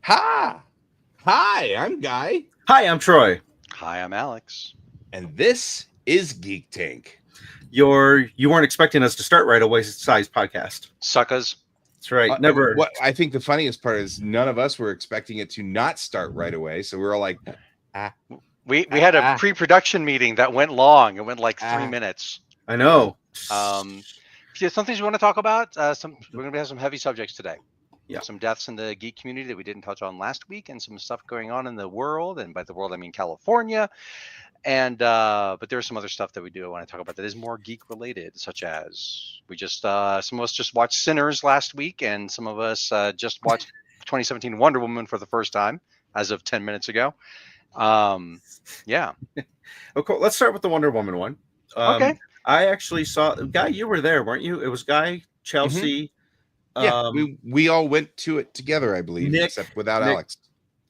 Ha! Hi, I'm Guy, Hi, I'm Troy. Hi, I'm Alex. and this is Geek Tank. You weren't expecting us to start right away size podcast. Suckers. That's right. Never. What I think the funniest part is none of us were expecting it to not start right away, so we were all like, ah, We ah, had a ah, pre-production meeting that went long. It went like 3 minutes. I know. Um, some things we want to talk about. We're going to have some heavy subjects today. Yeah. Some deaths in the geek community that we didn't touch on last week, and some stuff going on in the world, and by the world I mean California. And but there's some other stuff that we do want to talk about that is more geek related, such as some of us just watched Sinners last week, and some of us just watched 2017 Wonder Woman for the first time as of 10 minutes ago. Yeah. Okay, let's start with the Wonder Woman one. Okay. I actually saw Guy. You were there, weren't you? It was Guy, Chelsea. yeah, we all went to it together, I believe, Nick- except without Nick- Alex.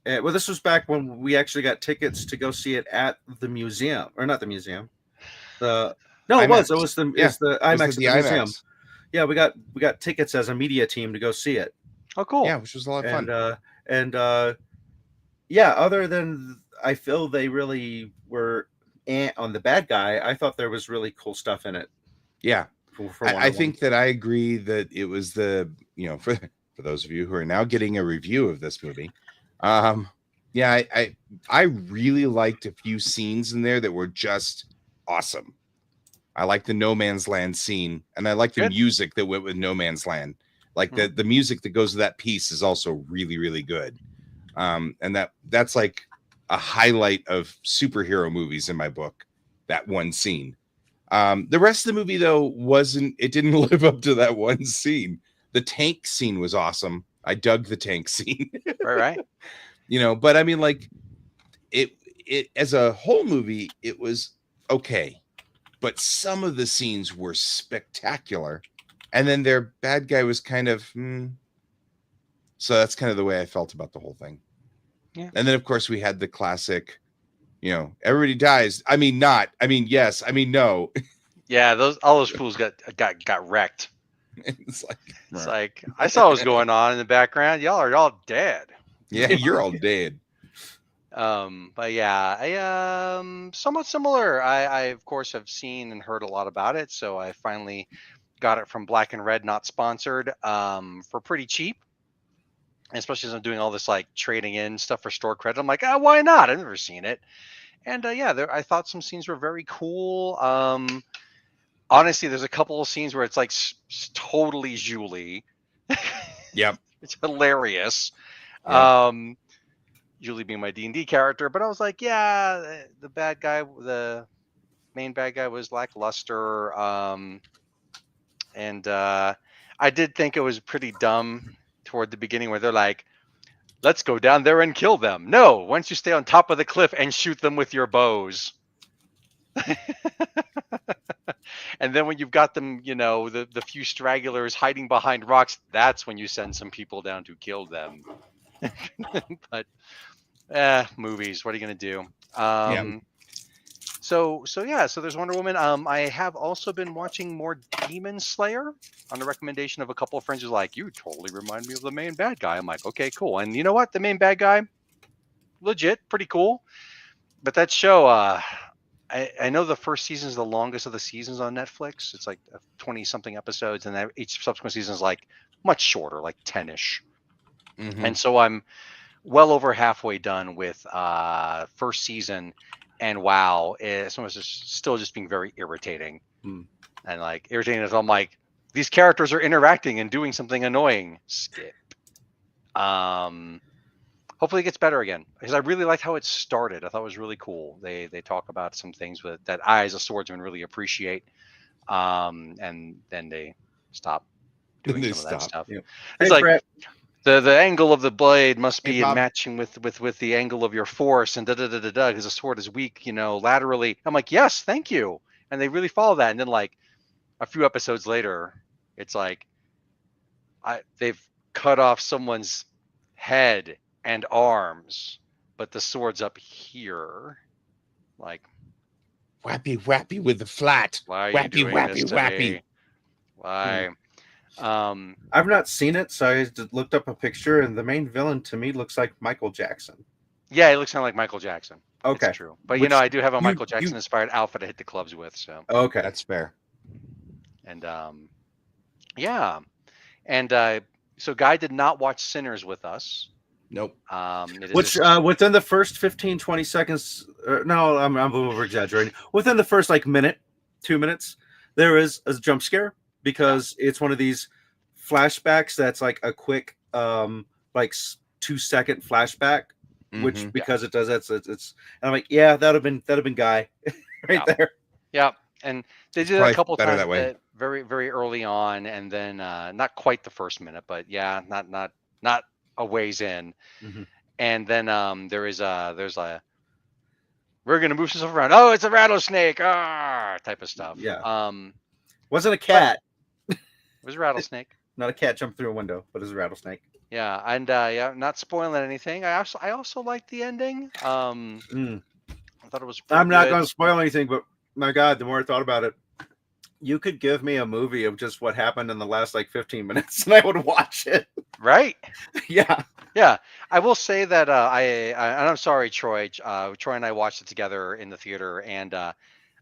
Well, this was back when we actually got tickets to go see it at the museum, or not the museum. It IMAX. was the Yeah, it's the It was IMAX at at the museum. IMAX. Yeah, we got tickets as a media team to go see it. Oh, cool. Yeah, which was a lot of fun. Yeah, other than I feel they really were on the bad guy, I thought there was really cool stuff in it. Yeah, for I think that I agree that it was for those of you who are now getting a review of this movie. Yeah, I really liked a few scenes in there that were just awesome. I like the No Man's Land scene, and I like the music that went with No Man's Land. Like the music that goes with that piece is also really, really good. And that's like a highlight of superhero movies in my book, that one scene. The rest of the movie, though, it didn't live up to that one scene. The tank scene was awesome. I dug the tank scene. Right. But I mean, like, it as a whole movie, it was okay. But some of the scenes were spectacular. And then their bad guy was kind of, So that's kind of the way I felt about the whole thing. Yeah. And then, of course, we had the classic, everybody dies. I mean, not. I mean, yes. I mean, no. Yeah, all those fools got wrecked. It's like I saw what was going on in the background. Y'all are all dead. Yeah, you're all dead. But yeah, I somewhat similar. I of course have seen and heard a lot about it, so I finally got it from Black and Red, not sponsored, for pretty cheap. And especially as I'm doing all this like trading in stuff for store credit, I'm like, why not? I've never seen it. And I thought some scenes were very cool. Honestly, there's a couple of scenes where it's like totally Julie. Yep. It's hilarious. Yep. Julie being my D&D character, but I was like, yeah, the main bad guy was lackluster. And I did think it was pretty dumb toward the beginning where they're like, let's go down there and kill them. No, once you stay on top of the cliff and shoot them with your bows. And then when you've got them, the few stragglers hiding behind rocks, that's when you send some people down to kill them. But movies, what are you gonna do? So there's Wonder Woman. I have also been watching more Demon Slayer on the recommendation of a couple of friends who's like, you totally remind me of the main bad guy. I'm like, okay, cool. And you know what? The main bad guy, legit, pretty cool. But that show, I know the first season is the longest of the seasons on Netflix. It's like 20 something episodes, and each subsequent season is like much shorter, like 10ish. Mm-hmm. And so I'm well over halfway done with first season, and wow, some of it's still just being very irritating. And like irritating as I'm like, these characters are interacting and doing something annoying. Skip. Hopefully it gets better again, because I really liked how it started. I thought it was really cool. They talk about some things that I as a swordsman really appreciate, and then they stop doing some of that stuff. Yeah. It's Hey, like Brett. the angle of the blade must be Bob. matching with the angle of your force, and because the sword is weak, laterally. I'm like, yes, thank you, and they really follow that. And then like a few episodes later, it's like they've cut off someone's head and arms, but the sword's up here. Like, Whappy with the flat. why are Whappy, you doing whappy, this to whappy. me? Why? I've not seen it, so I just looked up a picture, and the main villain to me looks like Michael Jackson. Yeah, it looks kind of like Michael Jackson. Okay. It's true. But Which I do have a you Michael Jackson you inspired outfit to hit the clubs with. So, okay. That's fair. and yeah, and so Guy did not watch Sinners with us. Nope. It is Which within the first 15, 20 seconds, no, I'm over exaggerating. Within the first like minute, 2 minutes, there is a jump scare because it's one of these flashbacks that's like a quick, like 2 second flashback, which Mhm. because it does that, it's. And I'm like, yeah, that'd have been Guy, right there. Yeah, and they did it a probably couple better times that way. very very early on, and then not quite the first minute, but yeah, not a ways in, Mhm. and then there's a we're gonna move stuff around. Oh, it's a rattlesnake, type of stuff. Yeah. Wasn't a But cat, it was a rattlesnake. not a cat jumped through a window, but it's a rattlesnake. Yeah, and yeah, not spoiling anything. I also liked the ending. Mm. I thought it was pretty I'm not good. going to spoil anything, but my God, the more I thought about it, you could give me a movie of just what happened in the last like 15 minutes, and I would watch it. Right? Yeah. Yeah, I will say that and I'm sorry, Troy. Troy and I watched it together in the theater, and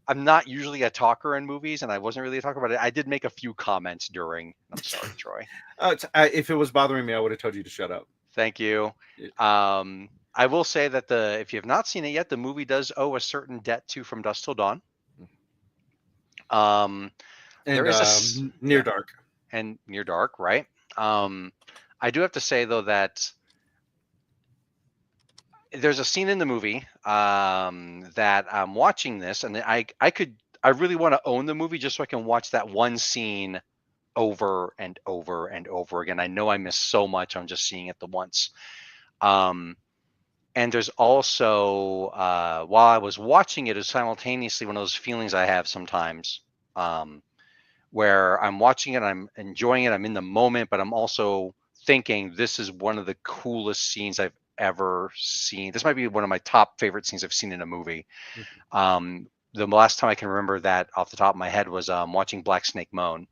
I'm not usually a talker in movies, and I wasn't really a talker about it. I did make a few comments during. I'm sorry, Troy. If it was bothering me, I would have told you to shut up. Thank you. I will say that if you have not seen it yet, the movie does owe a certain debt to From Dusk Till Dawn. And There is Near Dark. and Near Dark, right? I do have to say though that there's a scene in the movie that I'm watching this, and I really want to own the movie just so I can watch that one scene over and over and over again. I know I miss so much on just seeing it the once. And there's also while I was watching it, is simultaneously one of those feelings I have sometimes, where I'm watching it, I'm enjoying it, I'm in the moment, but I'm also thinking this is one of the coolest scenes I've ever seen. This might be one of my top favorite scenes I've seen in a movie. The last time I can remember that off the top of my head was watching Black Snake Moan,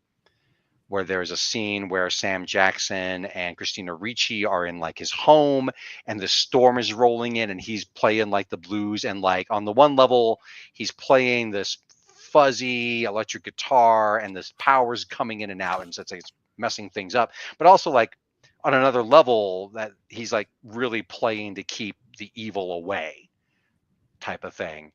where there's a scene where Sam Jackson and Christina Ricci are in like his home, and the storm is rolling in, and he's playing like the blues, and like on the one level he's playing this fuzzy electric guitar, and this power's coming in and out, and so it's messing things up, but also like on another level that he's like really playing to keep the evil away, type of thing,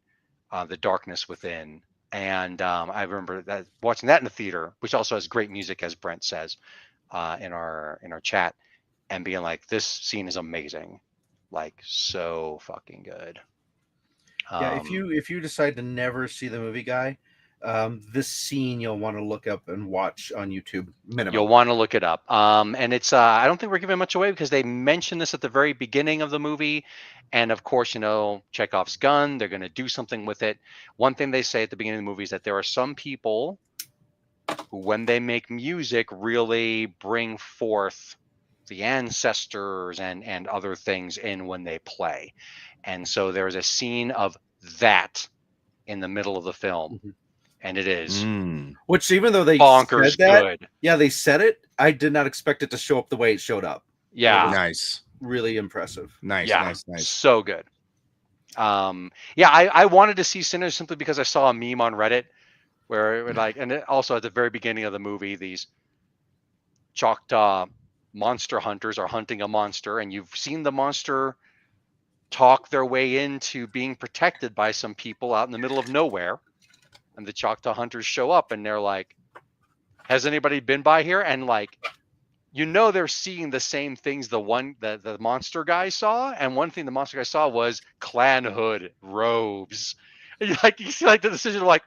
the darkness within. And I remember that watching that in the theater, which also has great music, as Brent says in our chat, and being like, this scene is amazing, like so fucking good. Yeah, if you decide to never see the movie, Guy, this scene you'll want to look up and watch on YouTube minimum. You'll want to look it up. And it's I don't think we're giving much away because they mention this at the very beginning of the movie. And of course, Chekhov's gun, they're going to do something with it. One thing they say at the beginning of the movie is that there are some people who, when they make music, really bring forth the ancestors and other things in when they play. And so there's a scene of that in the middle of the film. Mhm. And it is Which, even though they bonkers said that, good. yeah, they said it, I did not expect it to show up the way it showed up. Yeah. Nice. Really impressive. Nice. Yeah. Nice. So good. Yeah, I wanted to see Sinners simply because I saw a meme on Reddit where it would and it also at the very beginning of the movie, these Choctaw monster hunters are hunting a monster, and you've seen the monster talk their way into being protected by some people out in the middle of nowhere. And the Choctaw hunters show up, and they're like, has anybody been by here? And like, they're seeing the same things the monster guy saw. And one thing the monster guy saw was clan hood robes. And you see like the decision of like,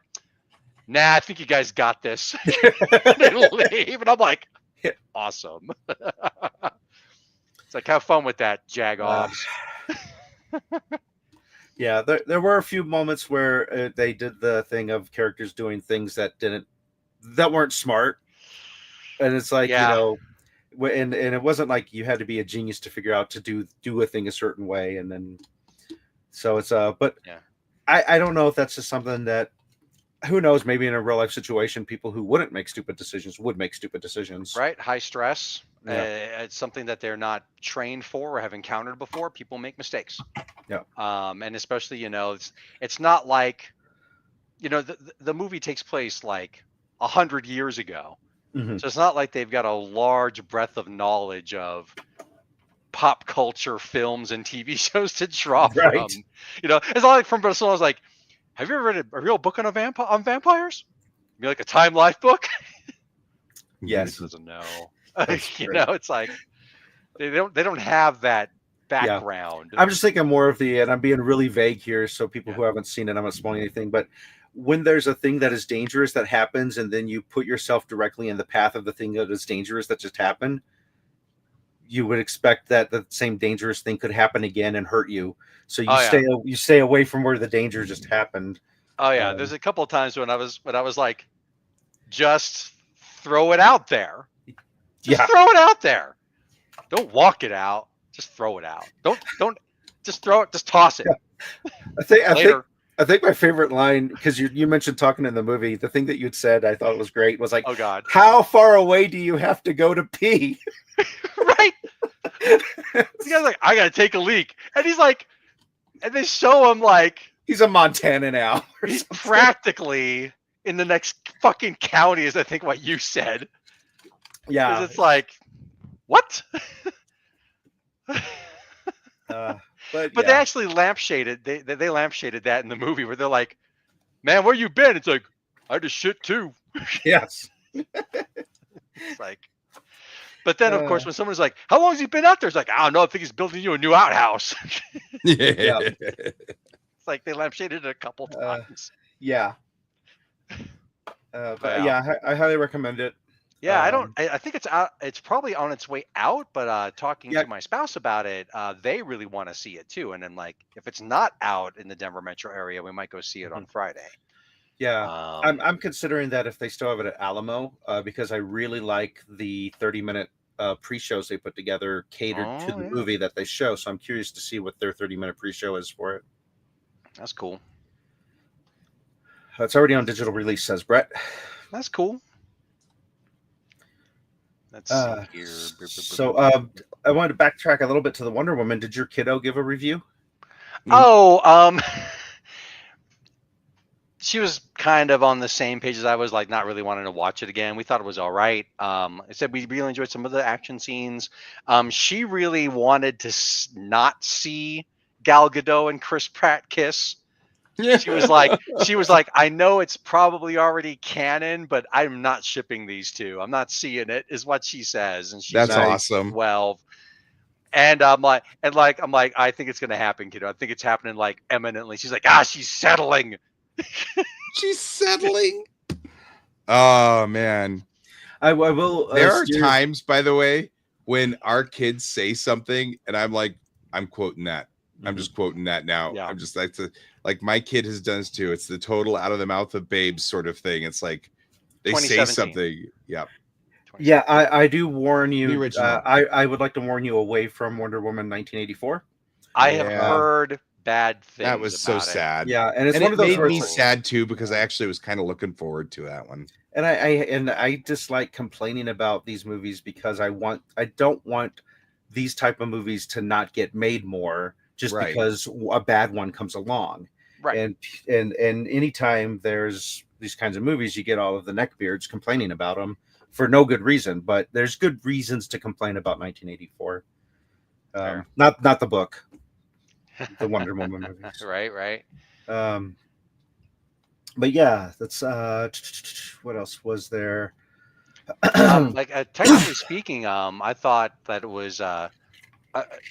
nah, I think you guys got this. They leave. And I'm like, awesome. It's like, have fun with that, Jagoffs. Yeah, there were a few moments where they did the thing of characters doing things that weren't smart, and it's like and it wasn't like you had to be a genius to figure out to do a thing a certain way, and then so it's but yeah. I don't know if that's just something that who knows? Maybe in a real life situation, people who wouldn't make stupid decisions would make stupid decisions. Right? High stress. Yeah. It's something that they're not trained for or have encountered before. People make mistakes. Yeah. And especially, it's not like, the movie takes place like 100 years ago. Mhm. So it's not like they've got a large breadth of knowledge of pop culture films and TV shows to draw Right. from. It's not like from Brazil. I was like, have you ever read a real book on vampires? Maybe like a Time Life book? Yes. He doesn't know. That's great. It's like they don't have that background. I'm just thinking more of and I'm being really vague here, so people Yeah. who haven't seen it, I'm not spoiling anything, but when there's a thing that is dangerous that happens, and then you put yourself directly in the path of the thing that is dangerous that just happened, you would expect that the same dangerous thing could happen again and hurt you. So you stay away from where the danger just happened. Oh yeah, there's a couple of times when I was like, just throw it out there. Just throw it out there. Don't walk it out. Just throw it out. Don't just throw it. Just toss it. I think my favorite line, because you mentioned talking in the movie, the thing that you'd said I thought was great was like, oh God, how far away do you have to go to pee? Right. This guy's like, I gotta take a leak, and he's like, and they show him like he's a Montana now. He's practically in the next fucking county, is I think what you said. Yeah. Because it's like, what? But they actually lampshaded. They lampshaded that in the movie where they're like, "Man, where you been?" It's like, I just shit too. Yes. It's like, but then of course when someone's like, "How long has he been out there?" It's like, I don't know. I think he's building you a new outhouse. Yeah. It's like they lampshaded it a couple times. Yeah. Yeah, I highly recommend it. Yeah, I think it's out. It's probably on its way out. But talking to my spouse about it, they really want to see it too. And then like, if it's not out in the Denver metro area, we might go see it on Friday. Yeah, I'm considering that if they still have it at Alamo, because I really like the 30-minute pre-shows they put together catered to the movie that they show. So I'm curious to see what their 30-minute pre-show is for it. That's cool. It's already on digital release, says Brett. That's cool. Let's see here. So I wanted to backtrack a little bit to the Wonder Woman. Did your kiddo give a review? Oh, she was kind of on the same page as I was, like not really wanting to watch it again. We thought it was all right. I said we really enjoyed some of the action scenes. She really wanted to not see Gal Gadot and Chris Pratt kiss. She was like, I know it's probably already canon, but I'm not shipping these two. I'm not seeing it, is what she says. And she's That's awesome. 12. And I'm like, I think it's gonna happen, kiddo. I think it's happening like eminently. She's like, she's settling. She's settling. Oh man. I will. There are times, by the way, when our kids say something, and I'm like, I'm quoting that. I'm just quoting that now. Yeah. I'm just like my kid has done this too. It's the total out of the mouth of babes sort of thing. It's like they say something. Yeah. Yeah, I do warn you. I would like to warn you away from Wonder Woman 1984. I have heard bad things. That was so sad. Yeah, and it's one of those made me like, sad too, because I actually was kind of looking forward to that one. And I dislike complaining about these movies because I don't want these type of movies to not get made more just because a bad one comes along. Right. And anytime there's these kinds of movies, you get all of the neckbeards complaining about them for no good reason, but there's good reasons to complain about 1984. Not the book, the Wonder Woman movies. Right. But yeah, that's what else was there? Technically speaking, I thought that it was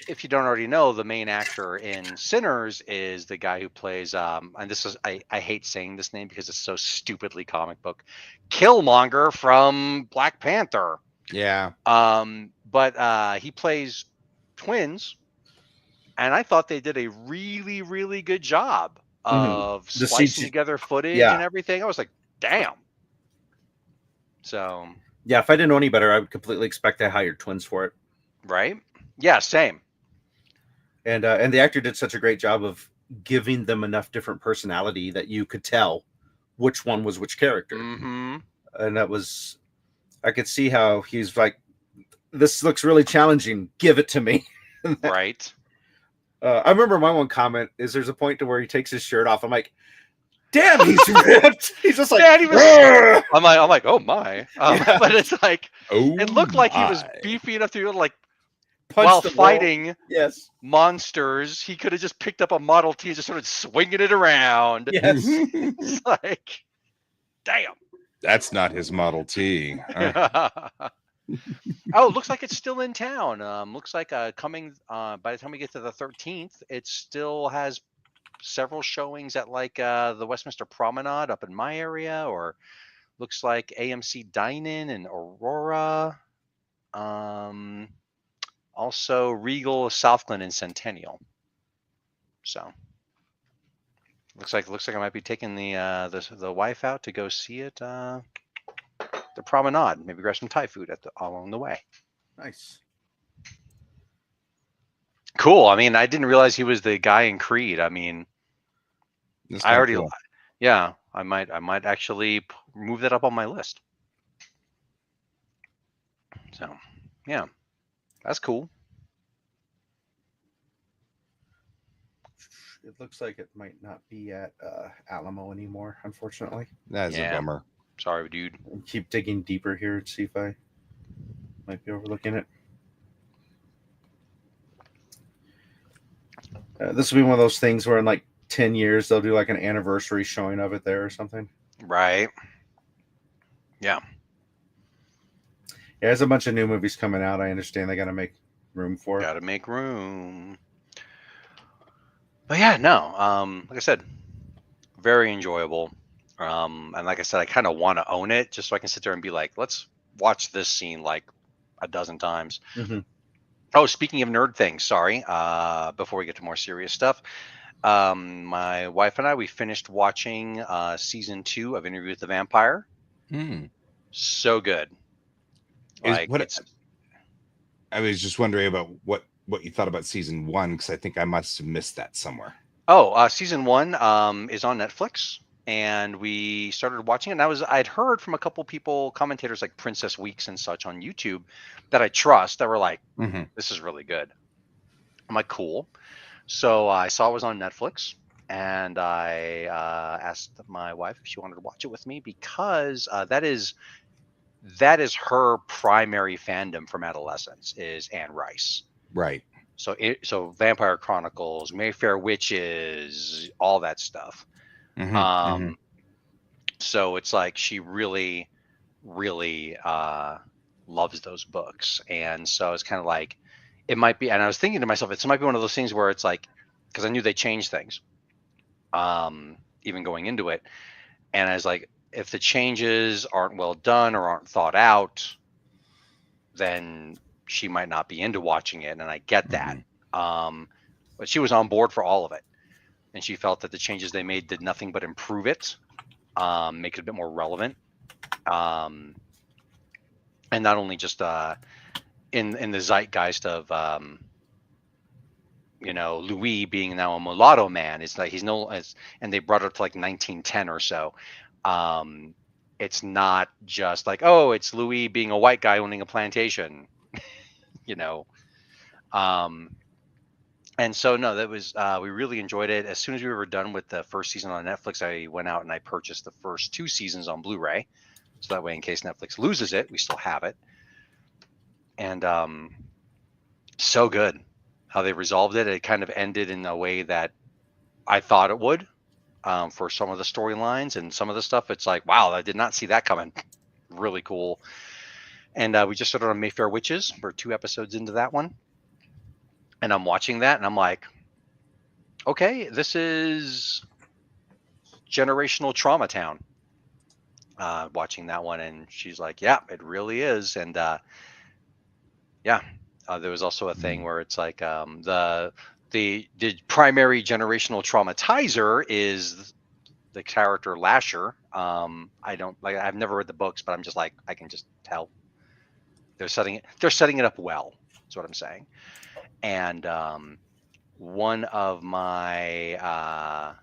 if you don't already know, the main actor in Sinners is the guy who plays and this is I hate saying this name because it's so stupidly comic book, Killmonger from Black Panther. Yeah. But he plays twins, and I thought they did a really, really good job of splicing together footage and everything. I was like, damn. So yeah, if I didn't know any better, I would completely expect they hired twins for it. Right? Yeah, same. And the actor did such a great job of giving them enough different personality that you could tell which one was which character. Mm-hmm. And that was, I could see how he's like, this looks really challenging. Give it to me. Right. I remember my one comment is there's a point to where he takes his shirt off. I'm like, damn, he's ripped. He's just like, Yeah, he was. "Argh!" I'm like, oh my. Yeah. But it's like, Oh, it looked like he was my. beefy enough to like Punch while the wall. fighting Yes. monsters, he could have just picked up a Model T and just started swinging it around. Yes. It's like, damn. That's not his Model T. Oh, it looks like it's still in town. Looks like coming by the time we get to the 13th, it still has several showings at like the Westminster Promenade up in my area, or looks like AMC Dine-In in Aurora. Also Regal, Southglenn, and Centennial. So looks like I might be taking the wife out to go see it. The Promenade. Maybe grab some Thai food along the way. Nice. Cool. I mean, I didn't realize he was the guy in Creed. I mean, That's I kinda already, cool. yeah, I might actually move that up on my list. So, yeah, that's cool. It looks like it might not be at Alamo anymore, unfortunately. That is Yeah. a bummer. Sorry, dude. I'll keep digging deeper here and see if I might be overlooking it. This will be one of those things where in like 10 years they'll do like an anniversary showing of it there or something. Right. Yeah. Yeah, there's a bunch of new movies coming out. I understand they got to make room for it. Got to make room. But yeah, no. Like I said, very enjoyable. And like I said, I kind of want to own it just so I can sit there and be like, let's watch this scene like a dozen times. Mm-hmm. Oh, speaking of nerd things, sorry. Before we get to more serious stuff, my wife and I, we finished watching season 2 of Interview with the Vampire. Hmm. So good. Like I was just wondering about what you thought about season 1, because I think I must have missed that somewhere. Oh, season 1 is on Netflix, and we started watching it. And I'd heard from a couple people, commentators like Princess Weeks and such on YouTube that I trust, that were like, Mhm. this is really good. I'm like, cool. So I saw it was on Netflix, and I asked my wife if she wanted to watch it with me, because that is her primary fandom from adolescence, is Anne Rice. Right. So Vampire Chronicles, Mayfair Witches, all that stuff. Mhm. So it's like she really, really loves those books, and so it's kind of like, it might be. And I was thinking to myself, it might be one of those things where it's like, because I knew they changed things, even going into it, and I was like, if the changes aren't well done or aren't thought out, then she might not be into watching it, and I get that. But she was on board for all of it, and she felt that the changes they made did nothing but improve it, make it a bit more relevant, and not only just in the zeitgeist of Louis being now a mulatto man. It's like he's and they brought it to like 1910 or so. It's not just like, oh, it's Louis being a white guy owning a plantation, and so no, that was we really enjoyed it. As soon as we were done with the first season on Netflix, I went out and I purchased the first 2 seasons on Blu-ray, so that way in case Netflix loses it, we still have it. And so good how they resolved it. It kind of ended in a way that I thought it would, for some of the storylines and some of the stuff. It's like, wow, I did not see that coming. Really cool. And we just started on Mayfair Witches. We're 2 episodes into that one, and I'm watching that and I'm like, okay, this is generational trauma town. Watching that one, and she's like, yeah, it really is. And yeah, there was also a thing where it's like, the primary generational traumatizer is the character Lasher. I've never read the books, but I'm just like, I can just tell they're setting it up well. That's what I'm saying. And one of my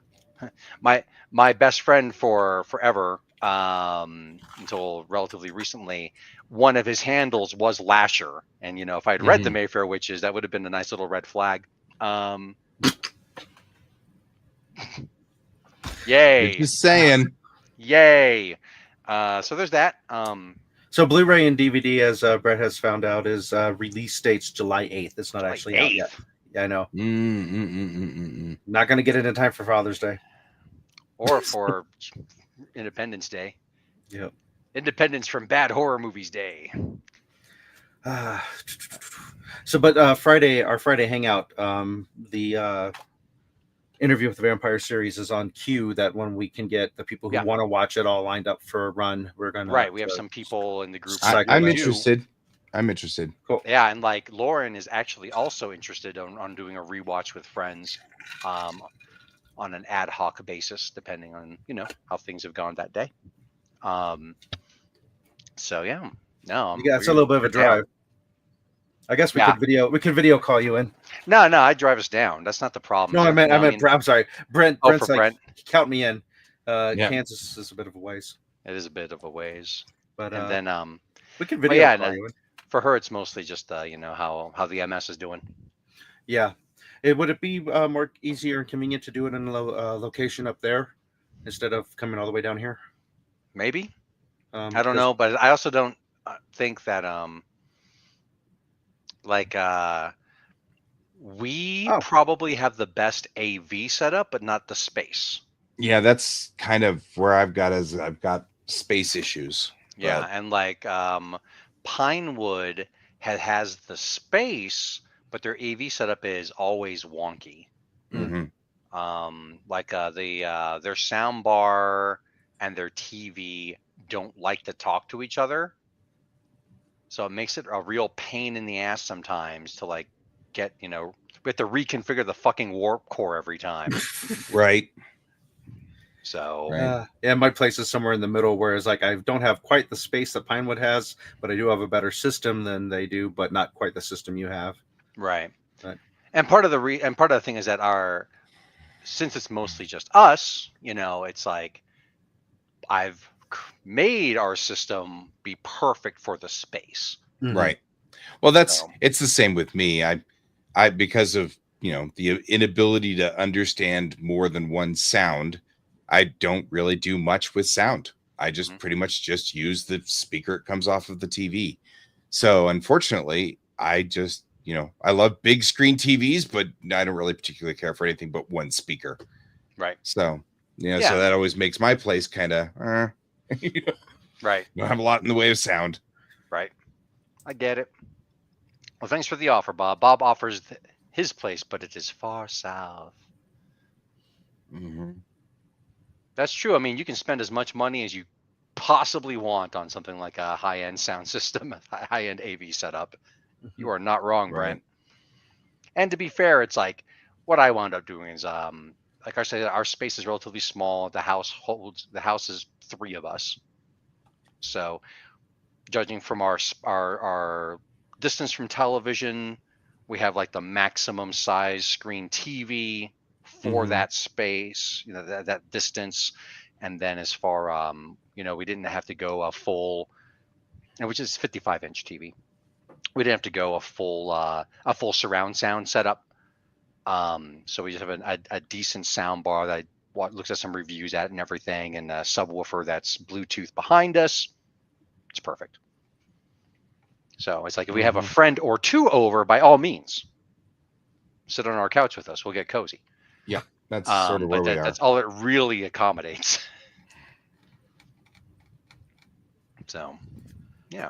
my best friend for forever, until relatively recently, one of his handles was Lasher, and if I'd read the Mhm. Mayfair Witches, that would have been a nice little red flag. You're Yay, just saying. yay. So there's that. So Blu-ray and DVD, as Brett has found out, is release date's July 8th. It's not July actually out yet. 8th, Yeah, I know. Mm. Not going to get it in time for Father's Day. or for Independence Day. Yep. Independence from Bad Horror Movies Day. But our Friday hangout, the interview with the Vampire series is on queue. That when we can get the people who Yeah. want to watch it all lined up for a run, we're gonna Right, we have some people in the group I- that Cycle I'm really that. do. interested. I'm interested. Cool. Yeah, and like Lauren is actually also interested on doing a rewatch with friends, on an ad hoc basis, depending on how things have gone that day. So yeah, no, Yeah, it's a little bit of a we're down. drive. I guess we Yeah. could video call you in. No, I drive us down. That's not the problem. No, I meant mean, I'm sorry, Brent. Oh, Brent's for like, Brent, count me in. Yeah. Kansas is a bit of a ways, it is a bit of a ways. but And then we can but video yeah, call you in. for her it's mostly just how the MS is doing. Yeah, would it be more easier and convenient to do it in a location up there instead of coming all the way down here? Maybe. I don't 'Cause- know, but I also don't think that like we Oh. probably have the best AV setup, but not the space. Yeah, that's kind of where I've got space issues. Yeah, But and like Pinewood has the space, but their AV setup is always wonky. mhm. Like their sound bar and their TV don't like to talk to each other. So it makes it a real pain in the ass sometimes to like get, we have to reconfigure the fucking warp core every time. Right. So Right. yeah, my place is somewhere in the middle, whereas like I don't have quite the space that Pinewood has, but I do have a better system than they do, but not quite the system you have. right. Right. And part of the thing is that since it's mostly just us, it's like I've made our system be perfect for the space. Right. Well, So- it's the same with me. I because of, the inability to understand more than one sound, I don't really do much with sound. I just pretty much just use the speaker it comes off of the TV. So unfortunately, I just, I love big screen TVs, but I don't really particularly care for anything but one speaker. Right. So, Yeah. so that always makes my place kind of, Right. don't have a lot in the way of sound. Right. I get it. Well, thanks for the offer, Bob. Bob offers his place, but it is far south. Mhm. That's true. I mean, you can spend as much money as you possibly want on something like a high-end sound system, a high-end AV setup. You are not wrong, Right. Brent. And to be fair, it's like what I wound up doing is, like I said, our space is relatively small. The house is 3 of us. So, judging from our distance from television, we have like the maximum size screen TV for Mhm. that space, that distance. And then as far, we didn't have to go a full, which is 55-inch TV. We didn't have to go a full surround sound setup. So we just have a decent sound bar that I looked at some reviews at and everything, and a subwoofer that's Bluetooth behind us. It's perfect. So it's like if we have a friend or two over, by all means, sit on our couch with us. We'll get cozy. Yeah, that's sort of where we are. That's all it really accommodates. So, yeah.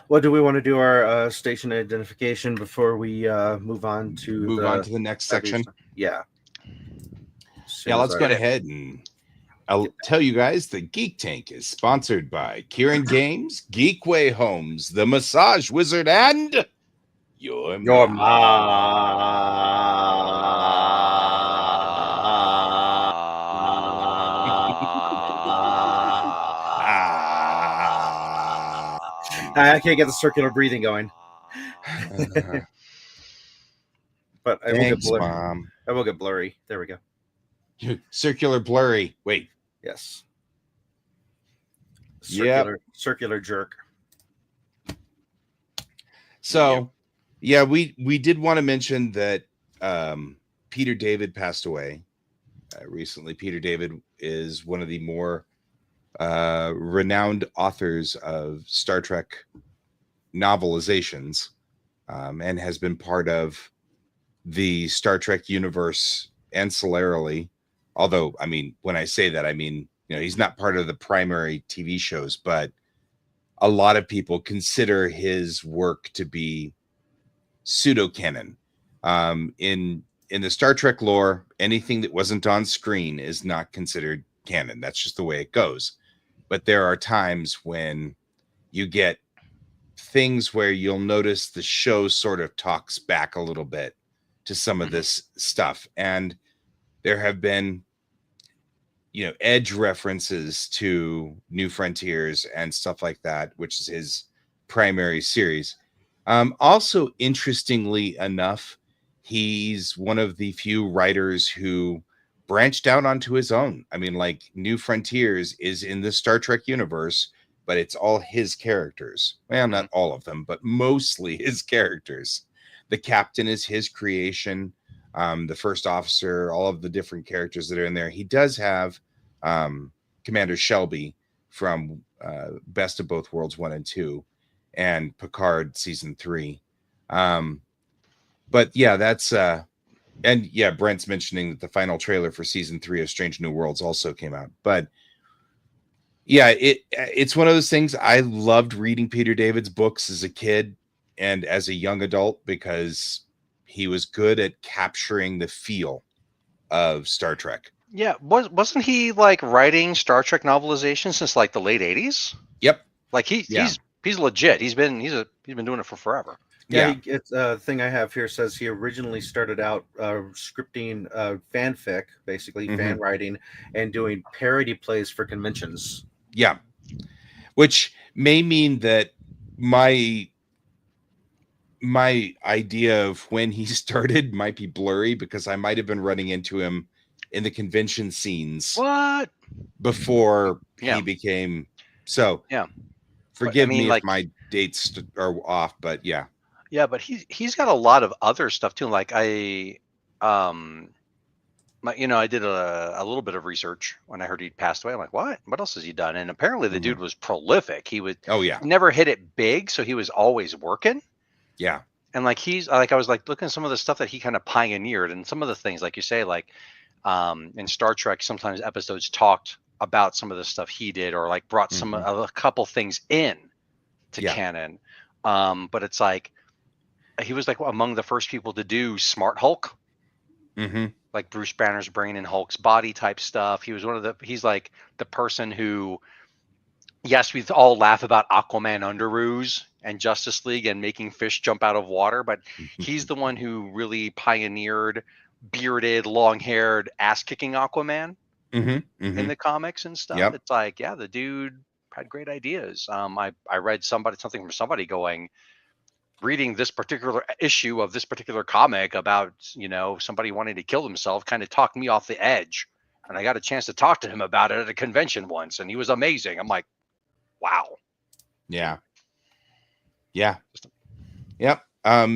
Well, do we want to do our station identification before we move on to the next section? Yeah. Yeah, let's go ahead and I'll tell you guys the Geek Tank is sponsored by Kieran Games, Geekway Homes, The Massage Wizard, and Your I can't get the circular breathing going. But I will get Thanks, blurry. Mom. I will get blurry. There we go. Circular blurry. Wait. Yes. Yep. Circular jerk. So, yeah, we did want to mention that Peter David passed away recently. Peter David is one of the more renowned authors of Star Trek novelizations, and has been part of the Star Trek universe ancillarily. Although, I mean, when I say that, I mean, he's not part of the primary TV shows, but a lot of people consider his work to be pseudo canon. In the Star Trek lore, anything that wasn't on screen is not considered canon. That's just the way it goes. But there are times when you get things where you'll notice the show sort of talks back a little bit to some of this stuff, and there have been edge references to New Frontiers and stuff like that, which is his primary series. Also, interestingly enough, he's one of the few writers who branched out onto his own. I mean, like, New Frontiers is in the Star Trek universe, but it's all his characters. Well, not all of them, but mostly his characters. The captain is his creation. The first officer, all of the different characters that are in there. He does have Commander Shelby from Best of Both Worlds 1 and 2 and Picard season 3. But yeah, that's and yeah, Brent's mentioning that the final trailer for season 3 of Strange New Worlds also came out. But yeah, it's one of those things. I loved reading Peter David's books as a kid and as a young adult because he was good at capturing the feel of Star Trek. Yeah, wasn't he like writing Star Trek novelizations since like the late 80s? Yep. Like he's legit. He's been doing it for forever. Yeah, it's thing I have here says he originally started out scripting fanfic, basically fan writing, and doing parody plays for conventions. Yeah, which may mean that my idea of when he started might be blurry because I might have been running into him in the convention scenes before he became so. Yeah, forgive me if my dates are off, but yeah. Yeah, but he's got a lot of other stuff too. Like I did a little bit of research when I heard he'd passed away. I'm like, what else has he done? And apparently the dude was prolific. He would never hit it big, so he was always working. Yeah. And like I was like looking at some of the stuff that he kind of pioneered, and some of the things, like you say, like in Star Trek, sometimes episodes talked about some of the stuff he did, or like brought a couple things in to canon. But it's like he was like among the first people to do Smart Hulk, like Bruce Banner's brain and Hulk's body type stuff. He was he's like the person who, yes, we all laugh about Aquaman Underoos and Justice League and making fish jump out of water, but he's the one who really pioneered bearded, long-haired, ass-kicking Aquaman in the comics and stuff. It's like, yeah, the dude had great ideas. I read something from somebody going, reading this particular issue of this particular comic about, somebody wanting to kill himself kind of talked me off the edge. And I got a chance to talk to him about it at a convention once, and he was amazing. I'm like, wow. Yeah. Yeah. Yep.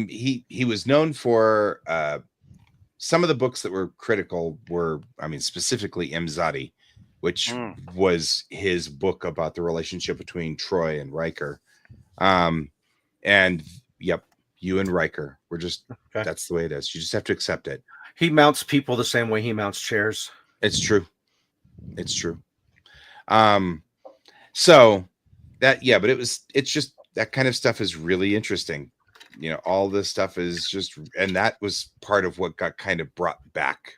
He was known for some of the books that were critical were, specifically Imzadi, which was his book about the relationship between Troy and Riker. And yep, you and Riker, we're just, that's the way it is. You just have to accept it. He mounts people the same way he mounts chairs. It's true. It's true. So that, but it's just, that kind of stuff is really interesting. All this stuff is just, and that was part of what got kind of brought back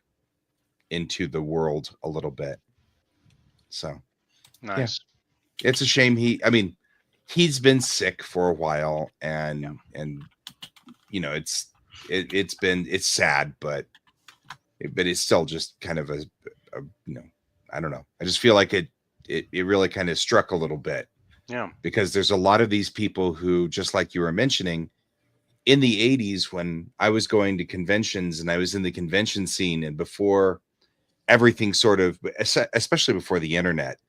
into the world a little bit. So nice. Yeah. It's a shame he's been sick for a while, and it's sad, but it's still just kind of a I don't know. I just feel like it really kind of struck a little bit. Yeah. Because there's a lot of these people who, just like you were mentioning, in the 80s when I was going to conventions and I was in the convention scene, and before everything sort of, especially before the internet,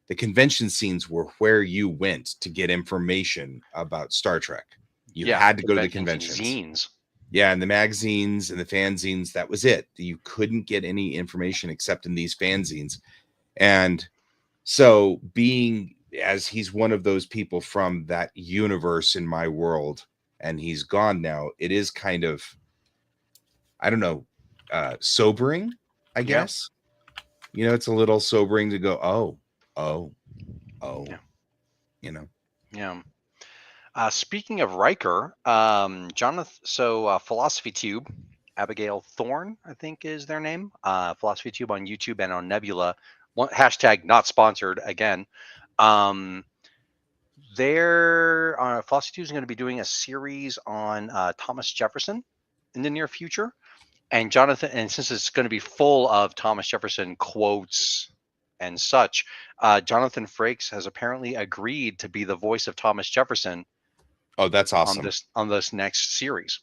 the convention scenes were where you went to get information about Star Trek. You had to go to the conventions. Zines. Yeah, and the magazines and the fanzines, that was it. You couldn't get any information except in these fanzines. And so being, as he's one of those people from that universe in my world, and he's gone now, it is kind of, I don't know, sobering, I guess. You know, it's a little sobering to go, oh, Yeah. you know. Yeah. Speaking of Riker, Jonathan, so Philosophy Tube, Abigail Thorne, I think is their name. Philosophy Tube on YouTube and on Nebula. Hashtag not sponsored again. They're Philosophy Tube is going to be doing a series on Thomas Jefferson in the near future. And Jonathan, and since it's going to be full of Thomas Jefferson quotes and such, Jonathan Frakes has apparently agreed to be the voice of Thomas Jefferson. Oh, that's awesome. On this next series.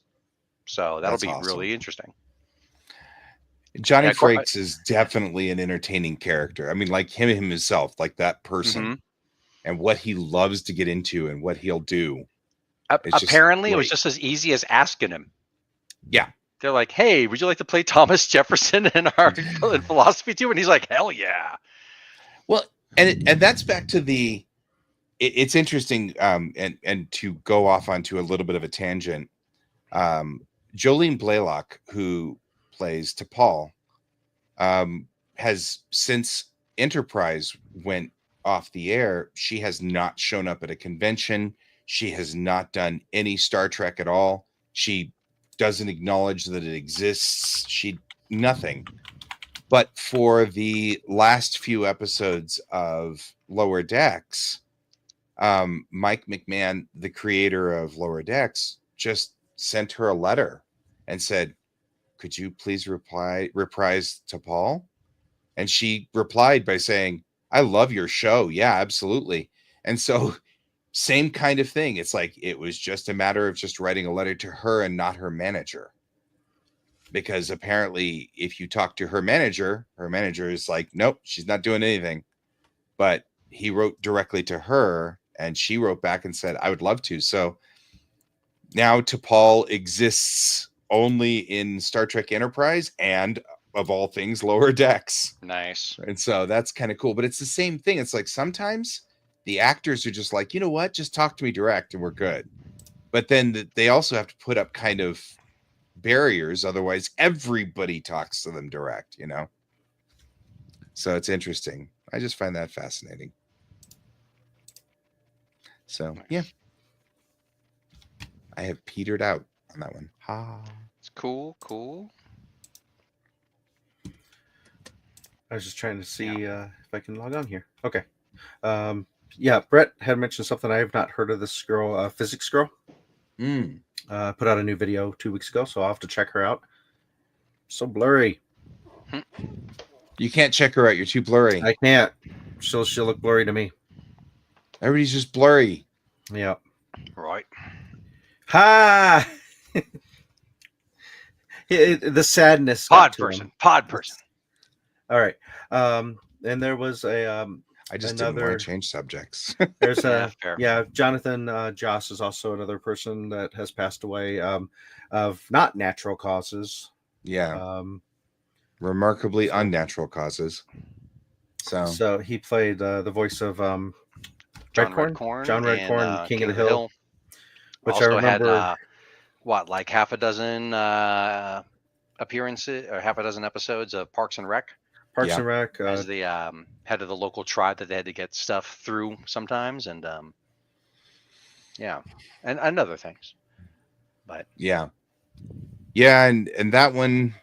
So that'll That's be awesome. really interesting. Johnny Frakes is definitely an entertaining character. I mean, like him himself, like that person, and what he loves to get into and what he'll do. Apparently, it was just as easy as asking him. Yeah. They're like, hey, would you like to play Thomas Jefferson in our in Philosophy Tube? And he's like, hell yeah. Well, and that's back to the, it's interesting, and to go off onto a little bit of a tangent. Jolene Blaylock, who plays T'Pol, has, since Enterprise went off the air, she has not shown up at a convention. She has not done any Star Trek at all. She doesn't acknowledge that it exists. Nothing. But for the last few episodes of Lower Decks, Mike McMahon, the creator of Lower Decks, just sent her a letter and said, could you please reprise T'Pol? And she replied by saying, I love your show. Yeah, absolutely. And so same kind of thing. It's like, it was just a matter of just writing a letter to her and not her manager. Because apparently if you talk to her manager is like, nope, she's not doing anything. But he wrote directly to her and she wrote back and said, I would love to. So now T'Pol exists only in Star Trek Enterprise and, of all things, Lower Decks. Nice. And so that's kind of cool. But it's the same thing. It's like sometimes the actors are just like, you know what? Just talk to me direct and we're good. But then they also have to put up kind of barriers. Otherwise, everybody talks to them direct, you know? So it's interesting. I just find that fascinating. So, yeah. I have petered out on that one. It's cool. I was just trying to see if I can log on here. Okay. Yeah, Brett had mentioned something. I have not heard of this girl, Physics Girl. Put out a new video 2 weeks ago, so I'll have to check her out. So blurry. You can't check her out. You're too blurry. I can't. She'll look blurry to me. Everybody's just blurry. Yeah. Right. Ha! The sadness. Pod person. All right. And there was a I just didn't want to change subjects. There's Jonathan Joss is also another person that has passed away of not natural causes. Yeah. Remarkably unnatural causes. So he played the voice of John Redcorn, King of the Hill. Which also I remember had like half a dozen appearances or half a dozen episodes of Parks and Rec. And Rec as the head of the local tribe that they had to get stuff through sometimes, and and other things. But yeah, and that one's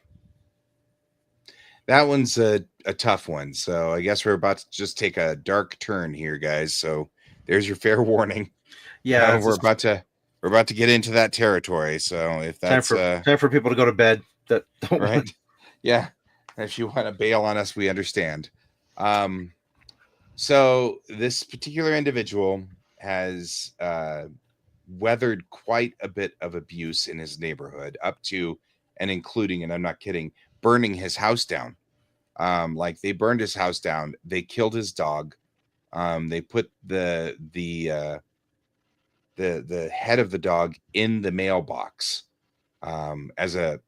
a tough one. So I guess we're about to just take a dark turn here, guys. So there's your fair warning. Yeah, we're about to get into that territory. So if that's time for people to go to bed, that don't right, yeah. If you want to bail on us, we understand. So this particular individual has weathered quite a bit of abuse in his neighborhood, up to and including, and I'm not kidding, burning his house down. Like they burned his house down, they killed his dog, they put the head of the dog in the mailbox, as a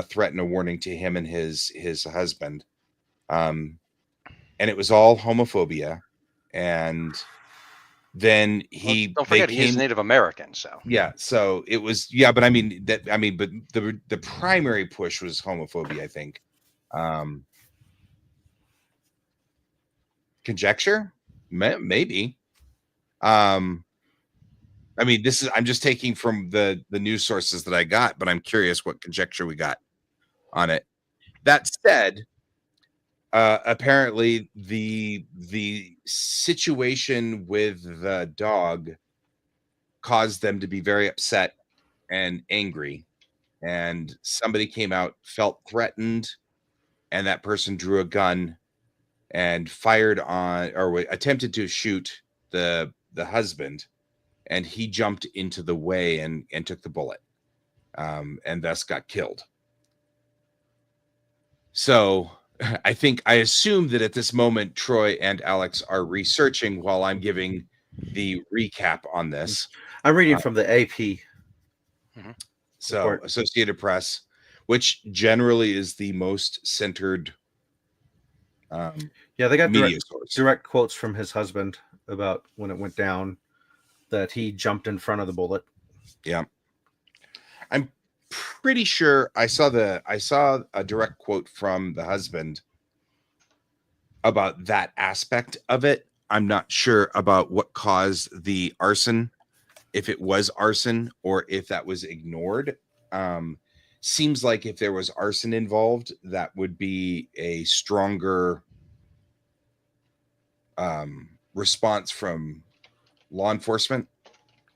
threat and a warning to him and his husband, and it was all homophobia. And then Well, don't forget he is Native American, so yeah, so it was, but but the primary push was homophobia, I think. Conjecture, maybe. I'm just taking from the news sources that I got, but I'm curious what conjecture we got on it. That said, apparently the situation with the dog caused them to be very upset and angry, and somebody came out, felt threatened, and that person drew a gun and fired on, or attempted to shoot the husband, and he jumped into the way and took the bullet, and thus got killed. So I assume that at this moment Troy and Alex are researching while I'm giving the recap on this. I'm reading from the AP. So report. Associated Press, which generally is the most centered Yeah, they got media source. direct quotes from his husband about when it went down, that he jumped in front of the bullet. Yeah. I'm pretty sure I saw a direct quote from the husband about that aspect of it. I'm not sure about what caused the arson, if it was arson or if that was ignored. Seems like if there was arson involved, that would be a stronger response from law enforcement,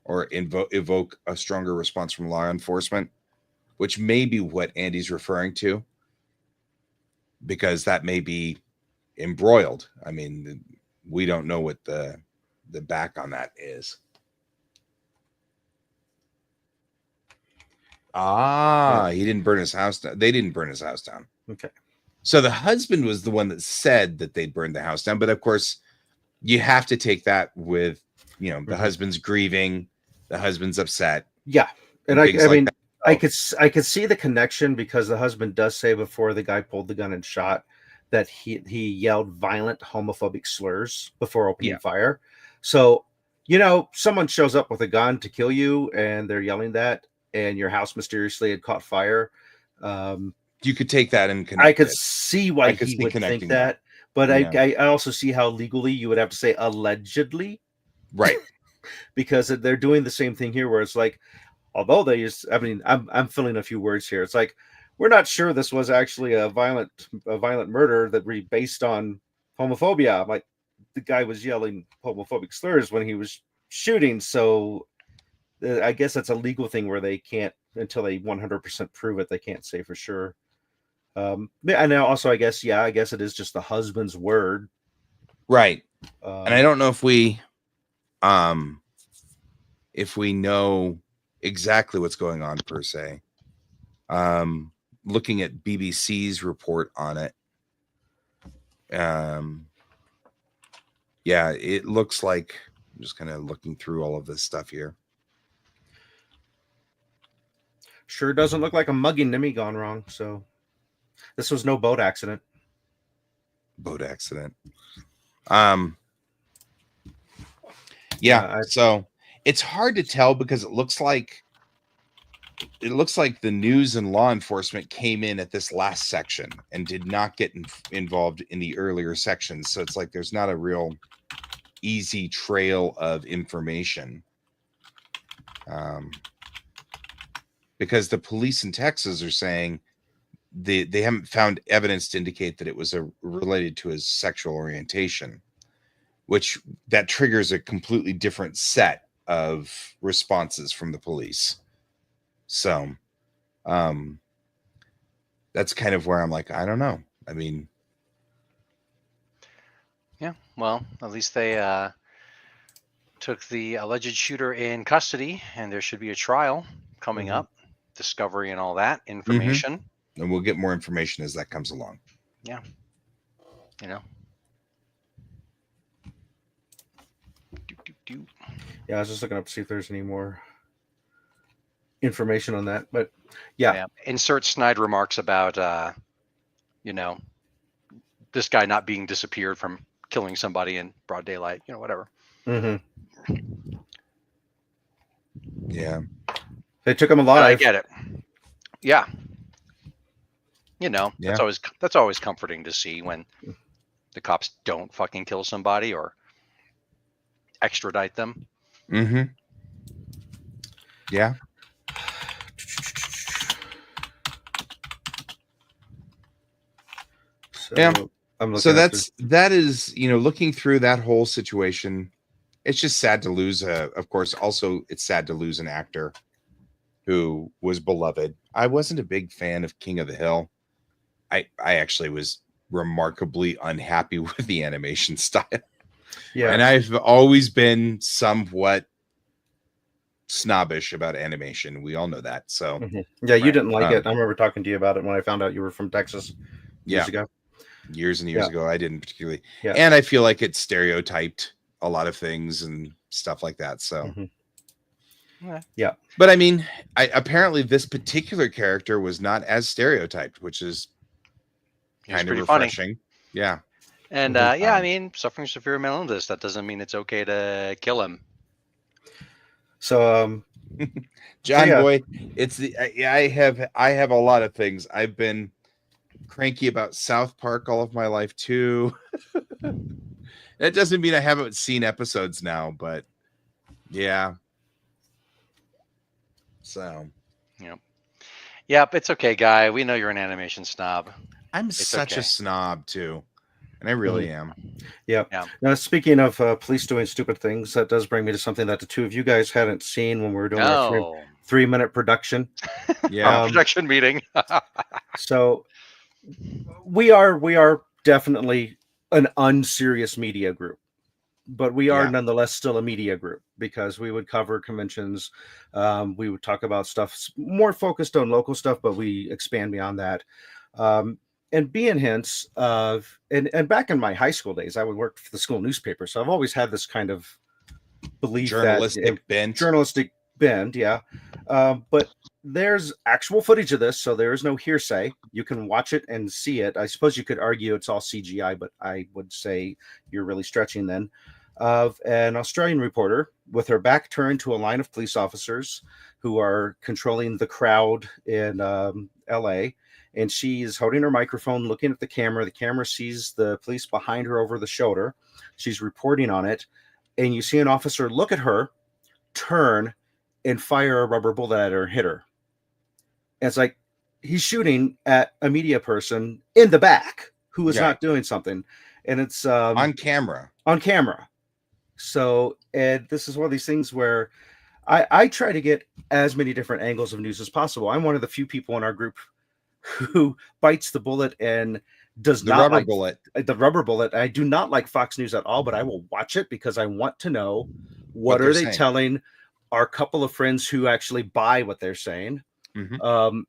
or evoke a stronger response from law enforcement, which may be what Andy's referring to, because that may be embroiled. I mean, we don't know what the back on that is. He didn't burn his house down. They didn't burn his house down. Okay. So the husband was the one that said that they'd burned the house down. But of course, you have to take that with, the husband's grieving, the husband's upset. Yeah. And I mean, I could see the connection, because the husband does say before the guy pulled the gun and shot that he yelled violent homophobic slurs before opening fire. So, someone shows up with a gun to kill you and they're yelling that, and your house mysteriously had caught fire. You could take that and connect. I could see why he would think that, but I also see how legally you would have to say allegedly, right? Because they're doing the same thing here, where it's like, although they use, I'm filling a few words here. It's like, we're not sure this was actually a violent murder that we based on homophobia. Like, the guy was yelling homophobic slurs when he was shooting, so I guess that's a legal thing where they can't, until they 100% prove it, they can't say for sure. And now also, I guess it is just the husband's word, right? And I don't know if we know exactly what's going on per se. Looking at BBC's report on it, it looks like, I'm just kind of looking through all of this stuff here. Sure doesn't look like a mugging to me gone wrong. So this was no boat accident. So it's hard to tell, because it looks like the news and law enforcement came in at this last section and did not get involved in the earlier sections. So it's like there's not a real easy trail of information, because the police in Texas are saying they haven't found evidence to indicate that it was related to his sexual orientation, which that triggers a completely different set of responses from the police. So that's kind of where I'm like, I don't know. I mean, yeah, well, at least they took the alleged shooter in custody, and there should be a trial coming up, discovery and all that information. And we'll get more information as that comes along. Yeah. You know. Do. Yeah, I was just looking up to see if there's any more information on that. But yeah. Insert snide remarks about you know, this guy not being disappeared from killing somebody in broad daylight. You know, whatever. Mm-hmm. Yeah. They took him But alive. I get it. Yeah. You know, Yeah. that's always comforting to see when the cops don't fucking kill somebody or extradite them. Mm-hmm. Yeah. So, Yeah. I'm So looking that is, you know, looking through that whole situation, it's just sad to lose of course, also it's sad to lose an actor who was beloved. I wasn't a big fan of King of the Hill. I actually was remarkably unhappy with the animation style. Yeah. And I've always been somewhat snobbish about animation. We all know that. So Yeah, you didn't like Um, it. I remember talking to you about it when I found out you were from Texas years ago. years and years ago, I didn't particularly. Yeah. And I feel like it stereotyped a lot of things and stuff like that. So Yeah. But I mean, apparently this particular character was not as stereotyped, which is kind of pretty refreshing. funny. Yeah. And yeah, I mean, suffering severe mental illness, that doesn't mean it's okay to kill him. So John Boy, it's the I have a lot of things. I've been cranky about South Park all of my life too. That doesn't mean I haven't seen episodes now, but yeah. So Yep, it's okay, guy. We know you're an animation snob. I'm such a snob too. And I really am. Yeah. Now, speaking of police doing stupid things, that does bring me to something that the two of you guys hadn't seen when we were doing our 3-minute production. Yeah. Production meeting. So we are definitely an unserious media group, but we are nonetheless still a media group because we would cover conventions. We would talk about stuff more focused on local stuff, but we expand beyond that. And being hints of, and back in my high school days, I would work for the school newspaper. So I've always had this kind of belief journalistic bend. Yeah. But there's actual footage of this. So there is no hearsay. You can watch it and see it. I suppose you could argue it's all CGI, but I would say you're really stretching then. Of an Australian reporter with her back turned to a line of police officers who are controlling the crowd in LA. And she's holding her microphone, looking at the camera. The camera sees the police behind her over the shoulder. She's reporting on it. And you see an officer look at her, turn, and fire a rubber bullet at her and hit her. And it's like he's shooting at a media person in the back who is not doing something. And it's on camera. On camera. So, and this is one of these things where I try to get as many different angles of news as possible. I'm one of the few people in our group who bites the bullet and does the not rubber like bullet. The rubber bullet. I do not like Fox News at all, but I will watch it because I want to know what are they telling our couple of friends who actually buy what they're saying. And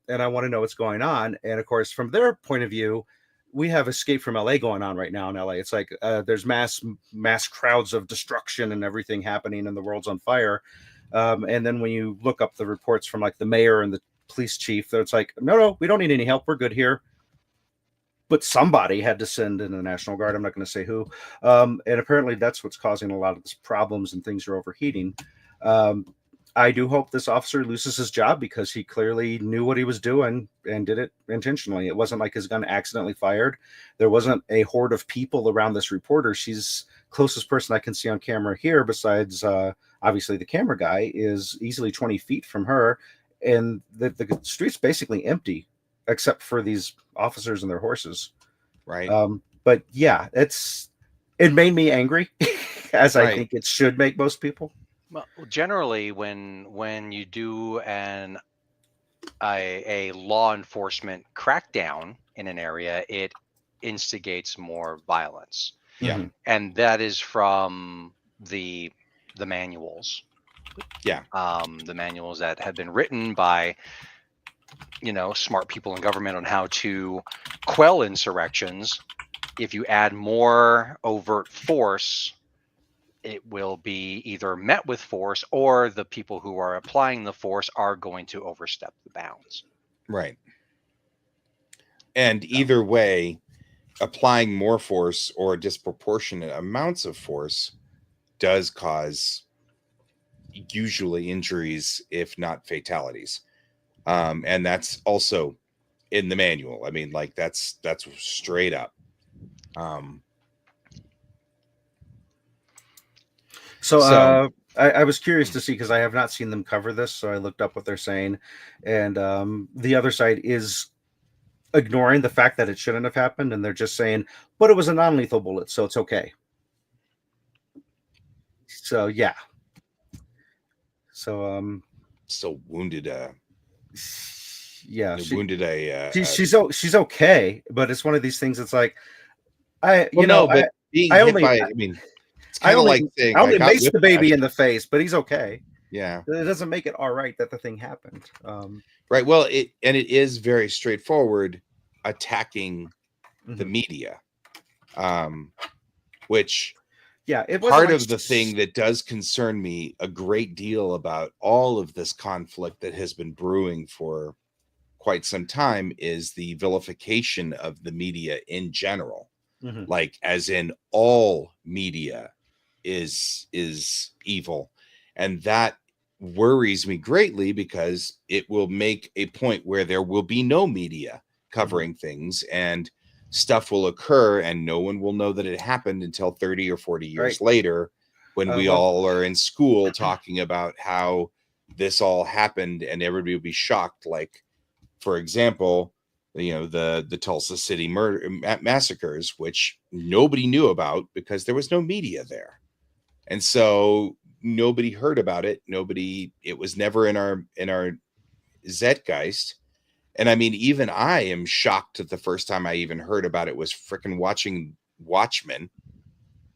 I want to know what's going on. And of course, from their point of view, we have Escape from LA going on right now in LA. It's like there's mass crowds of destruction and everything happening and the world's on fire. And then when you look up the reports from like the mayor and the police chief, it's like, no, we don't need any help. We're good here. But somebody had to send in the National Guard. I'm not going to say who. And apparently that's what's causing a lot of these problems and things are overheating. I do hope this officer loses his job because he clearly knew what he was doing and did it intentionally. It wasn't like his gun accidentally fired. There wasn't a horde of people around this reporter. She's closest person I can see on camera here, besides obviously the camera guy, is easily 20 feet from her. And the street's basically empty except for these officers and their horses. Right. But yeah, it made me angry as I think it should make most people. Well, generally, when you do a law enforcement crackdown in an area, it instigates more violence. Yeah, and that is from the manuals. Yeah, the manuals that have been written by smart people in government on how to quell insurrections. if you add more overt force, it will be either met with force, or the people who are applying the force are going to overstep the bounds. Right. And either way, applying more force or disproportionate amounts of force does cause usually injuries, if not fatalities. And that's also in the manual. I mean, like that's straight up. So I was curious to see, because I have not seen them cover this, so I looked up what they're saying, and the other side is ignoring the fact that it shouldn't have happened, and they're just saying, but it was a non-lethal bullet, so it's okay. So yeah. So still wounded yeah, wounded a she's okay, but it's one of these things. It's like being I hit only by, I mean, it's kind of like saying I only got maced the baby in the face, but he's okay. Yeah, It doesn't make it all right that the thing happened. Right. Well, it is very straightforward attacking the media, which it part of the thing that does concern me a great deal about all of this conflict that has been brewing for quite some time is the vilification of the media in general. Like, as in, all media is evil, and that worries me greatly, because it will make a point where there will be no media covering things, and stuff will occur and no one will know that it happened until 30 or 40 years later, when we all are in school talking about how this all happened, and everybody will be shocked. Like, for example, the Tulsa City massacres, which nobody knew about because there was no media there. And so nobody heard about it. It was never in our Zeitgeist. And I mean, even I am shocked that the first time I even heard about it was freaking watching Watchmen.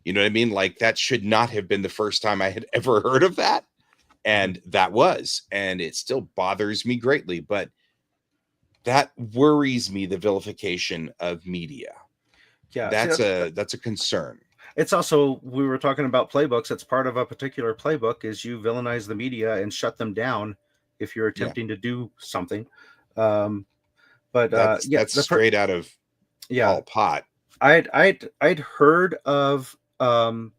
You know what I mean? Like, that should not have been the first time I had ever heard of that. And that was, and it still bothers me greatly, but that worries me, the vilification of media. Yeah, that's a concern. It's also, we were talking about playbooks. It's part of a particular playbook is you villainize the media and shut them down if you're attempting to do something. But that's straight out of Pol Pot. I'd heard of the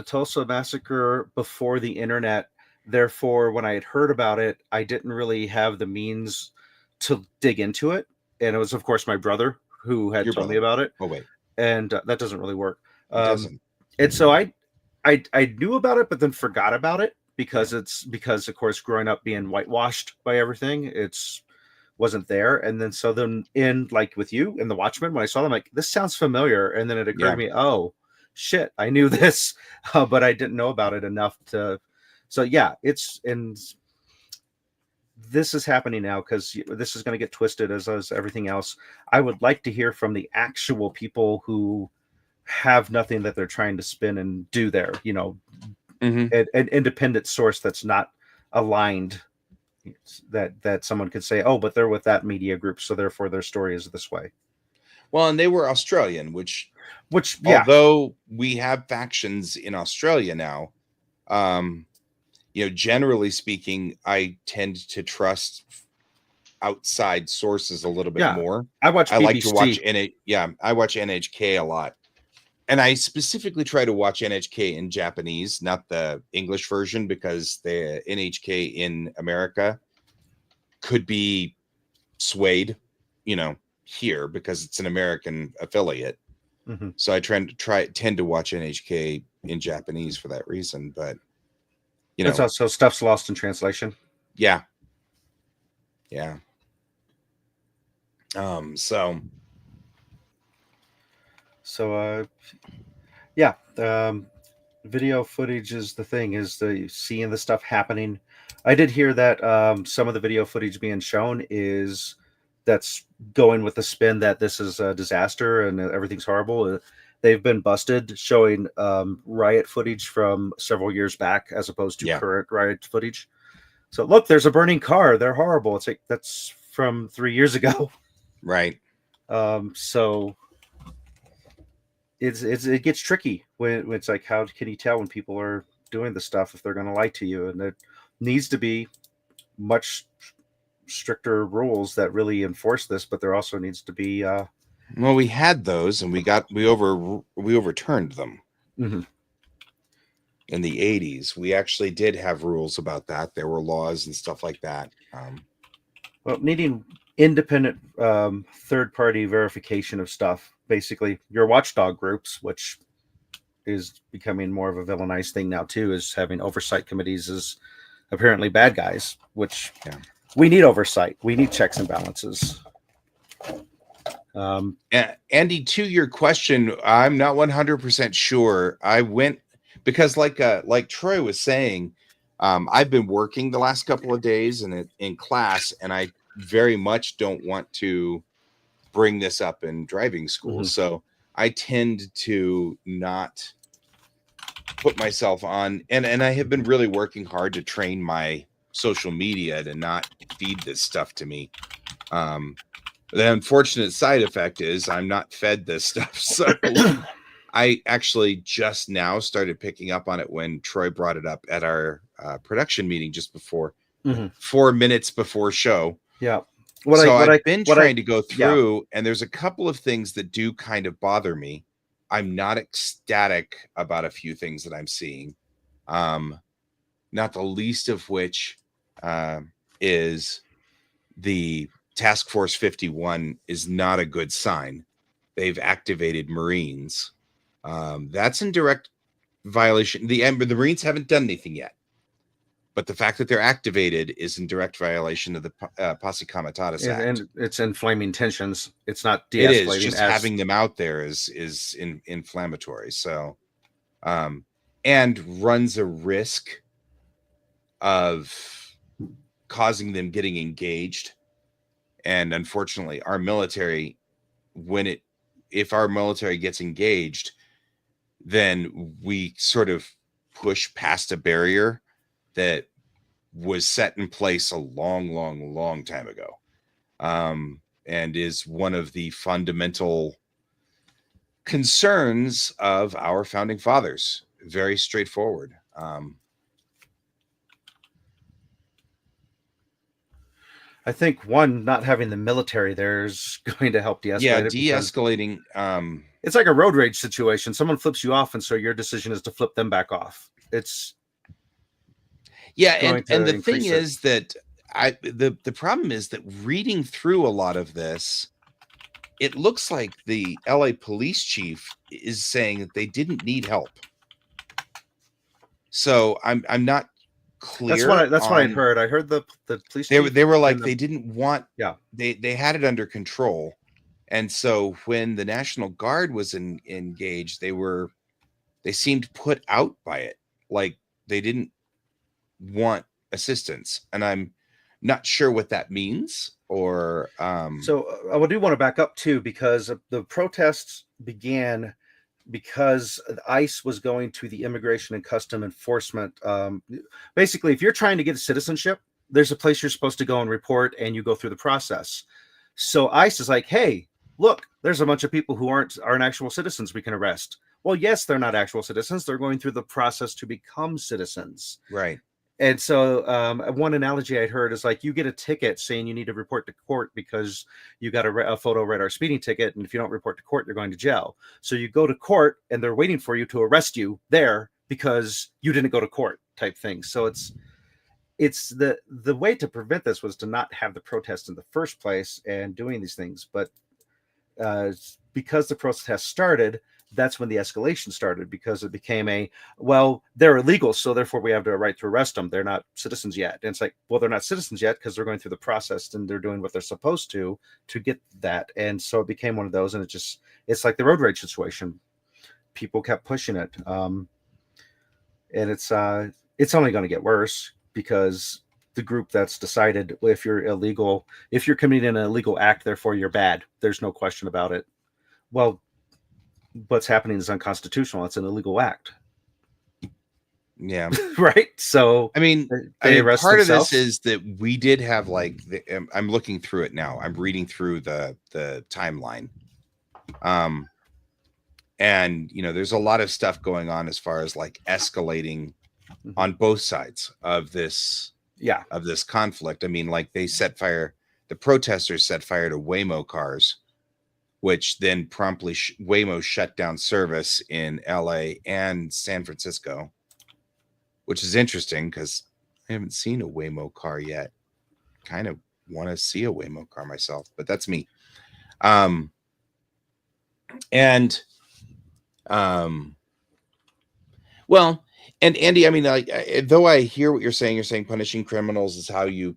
Tulsa massacre before the internet. Therefore, when I had heard about it, I didn't really have the means to dig into it. And it was, of course, my brother who had told me about it. Oh, wait. And that doesn't really work. It doesn't. And so I knew about it, but then forgot about it because of course, growing up being whitewashed by everything, it's wasn't there. And then in, like, with you in the Watchmen, when I saw them, like, this sounds familiar, and then it occurred to me, oh shit, I knew this, but I didn't know about it enough to. So yeah, this is happening now, because this is going to get twisted as everything else. I would like to hear from the actual people who have nothing that they're trying to spin and do there, an independent source that's not aligned, that someone could say, oh, but they're with that media group, so therefore their story is this way. Well, and they were Australian, which although we have factions in Australia now, generally speaking, I tend to trust outside sources a little bit more. I like to watch I watch NHK a lot. And I specifically try to watch NHK in Japanese, not the English version, because the NHK in America could be swayed, here, because it's an American affiliate. So I tend to watch NHK in Japanese for that reason. But it's also stuff's lost in translation. Yeah. Video footage is the thing, is the seeing the stuff happening. I did hear that some of the video footage being shown that's going with the spin that this is a disaster and everything's horrible. They've been busted showing riot footage from several years back as opposed to current riot footage. So look, there's a burning car. They're horrible. It's like, that's from 3 years ago. Right. So it gets tricky when it's like, how can you tell when people are doing the stuff if they're going to lie to you? And there needs to be much stricter rules that really enforce this, but there also needs to be well, we had those, and we overturned them mhm. in the 80s. We actually did have rules about that. There were laws and stuff like that. Well, needing independent third-party verification of stuff. Basically, your watchdog groups, which is becoming more of a villainized thing now too, is having oversight committees as apparently bad guys, which we need oversight. We need checks and balances. Andy, to your question, I'm not 100% sure. I went because like Troy was saying, I've been working the last couple of days in class, and I very much don't want to bring this up in driving school. Mm-hmm. So I tend to not put myself on, and I have been really working hard to train my social media to not feed this stuff to me. The unfortunate side effect is I'm not fed this stuff. So I actually just now started picking up on it when Troy brought it up at our production meeting just before, 4 minutes before show. Yeah. I've been trying to go through, and there's a couple of things that do kind of bother me. I'm not ecstatic about a few things that I'm seeing. Not the least of which is the Task Force 51 is not a good sign. They've activated Marines. That's in direct violation. The Marines haven't done anything yet, but the fact that they're activated is in direct violation of the Posse Comitatus Act. And it's inflaming tensions. It's not de-escalating. It is just having them out there is inflammatory. So, and runs a risk of causing them getting engaged. And unfortunately, our military, if our military gets engaged, then we sort of push past a barrier that was set in place a long time ago, and is one of the fundamental concerns of our founding fathers. Very straightforward. I think not having the military there is going to help de-escalate. Yeah, de-escalating. It's like a road rage situation. Someone flips you off, and so your decision is to flip them back off. It's and the thing is that the problem is that reading through a lot of this, it looks like the LA police chief is saying that they didn't need help. So I'm not clear. That's what I heard. I heard the police chief, they were like they didn't want. Yeah, they had it under control, and so when the National Guard was engaged, they seemed put out by it, like they didn't want assistance, and I'm not sure what that means. Or so I do want to back up too, because the protests began because ICE was going to the Immigration and Custom Enforcement. Basically, if you're trying to get citizenship, there's a place you're supposed to go and report, and you go through the process. So ICE is like, hey, look, there's a bunch of people who aren't actual citizens we can arrest. Well, yes, they're not actual citizens. They're going through the process to become citizens. Right. And so one analogy I'd heard is like, you get a ticket saying you need to report to court because you got a photo radar speeding ticket. And if you don't report to court, you're going to jail. So you go to court and they're waiting for you to arrest you there because you didn't go to court type thing. So it's the way to prevent this was to not have the protest in the first place and doing these things. But because the protest started, that's when the escalation started, because it became they're illegal, so therefore we have the right to arrest them. They're not citizens yet. And it's like, well, they're not citizens yet because they're going through the process and they're doing what they're supposed to get that. And so it became one of those, and it's like the road rage situation. People kept pushing it. And it's only going to get worse, because the group that's decided, if you're illegal, if you're committing an illegal act, therefore you're bad. There's no question about it. Well, what's happening is unconstitutional. It's an illegal act. Yeah. Right. So I mean part of this is that we did have I'm looking through it now. I'm reading through the timeline. And there's a lot of stuff going on as far as like escalating Mhm. on both sides of this Yeah. conflict. I mean, like the protesters set fire to Waymo cars, which then promptly Waymo shut down service in LA and San Francisco, which is interesting because I haven't seen a Waymo car yet. Kind of want to see a Waymo car myself, but that's me. And well, and Andy, I mean, though I hear what you're saying punishing criminals is how you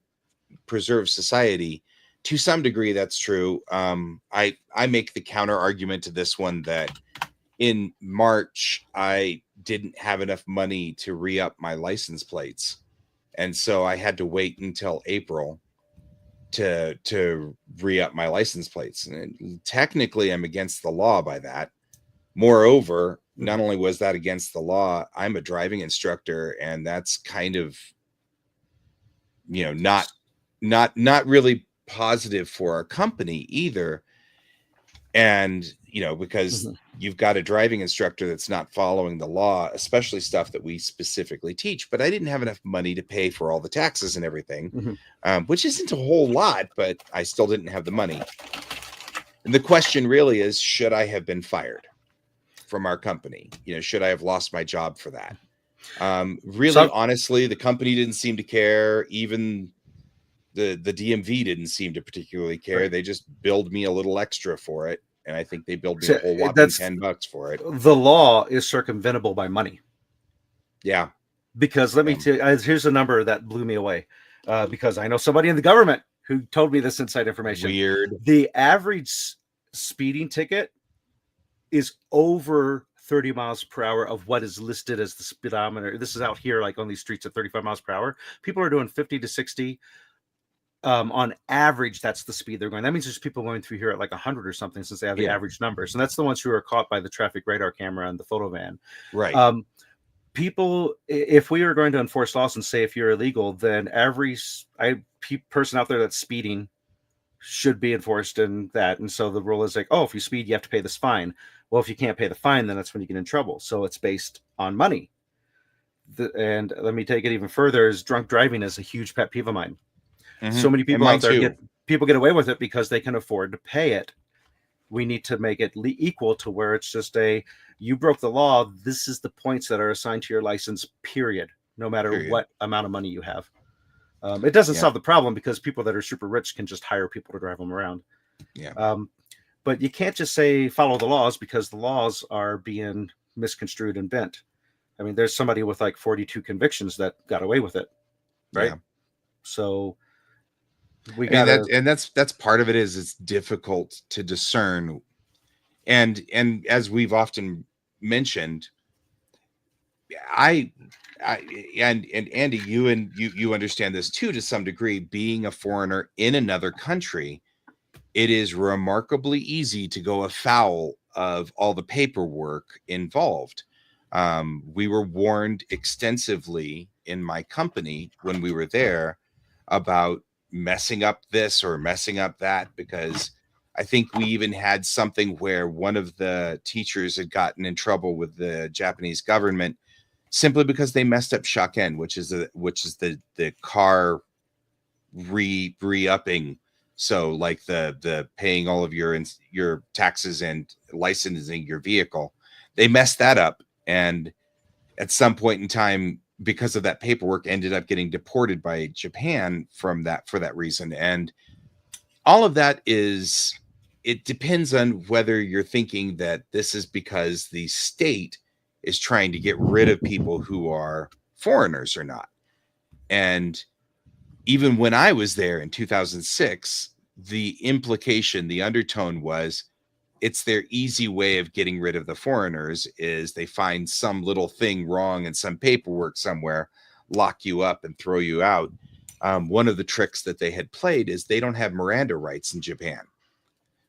preserve society. To some degree, that's true. I make the counter argument to this one that in March I didn't have enough money to re-up my license plates, and so I had to wait until April to re-up my license plates. And technically, I'm against the law by that. Moreover, not only was that against the law, I'm a driving instructor, and that's kind of not really positive for our company either. And because you've got a driving instructor that's not following the law, especially stuff that we specifically teach. But I didn't have enough money to pay for all the taxes and everything, which isn't a whole lot, but I still didn't have the money. And the question really is, should I have been fired from our company? Should I have lost my job for that? Really, honestly, the company didn't seem to care. Even the DMV didn't seem to particularly care. Right. They just billed me a little extra for it, and I think they billed me a whole whopping $10 for it. The law is circumventable by money. Yeah, because let me tell you, here's a number that blew me away, because I know somebody in the government who told me this inside information. Weird. The average speeding ticket is over 30 miles per hour of what is listed as the speedometer. This is out here, like on these streets at 35 miles per hour. People are doing 50 to 60. On average, that's the speed they're going. That means there's people going through here at like 100 or something, since they have the average numbers. And that's the ones who are caught by the traffic radar camera and the photo van. Right. People, if we are going to enforce laws and say if you're illegal, then every person out there that's speeding should be enforced in that. And so the rule is like, oh, if you speed, you have to pay this fine. Well, if you can't pay the fine, then that's when you get in trouble. So it's based on money. And let me take it even further, is drunk driving is a huge pet peeve of mine. So many people out there get away with it because they can afford to pay it. We need to make it equal to where it's just you broke the law. This is the points that are assigned to your license, period, no matter what amount of money you have. It doesn't solve the problem, because people that are super rich can just hire people to drive them around. Yeah. But you can't just say follow the laws, because the laws are being misconstrued and bent. I mean, there's somebody with like 42 convictions that got away with it. Right. Yeah. So that's part of it. Is it's difficult to discern. And as we've often mentioned, and Andy, you understand this too, to some degree, being a foreigner in another country, it is remarkably easy to go afoul of all the paperwork involved. We were warned extensively in my company when we were there about messing up this or messing up that, because I think we even had something where one of the teachers had gotten in trouble with the Japanese government simply because they messed up shaken, which is the car re-upping. So like the paying all of your taxes and licensing your vehicle, they messed that up, and at some point in time, because of that paperwork, ended up getting deported by Japan for that reason. And all of that it depends on whether you're thinking that this is because the state is trying to get rid of people who are foreigners or not. And even when I was there in 2006, the implication, the undertone was, it's their easy way of getting rid of the foreigners is they find some little thing wrong in some paperwork somewhere, lock you up and throw you out. One of the tricks that they had played is they don't have Miranda rights in Japan.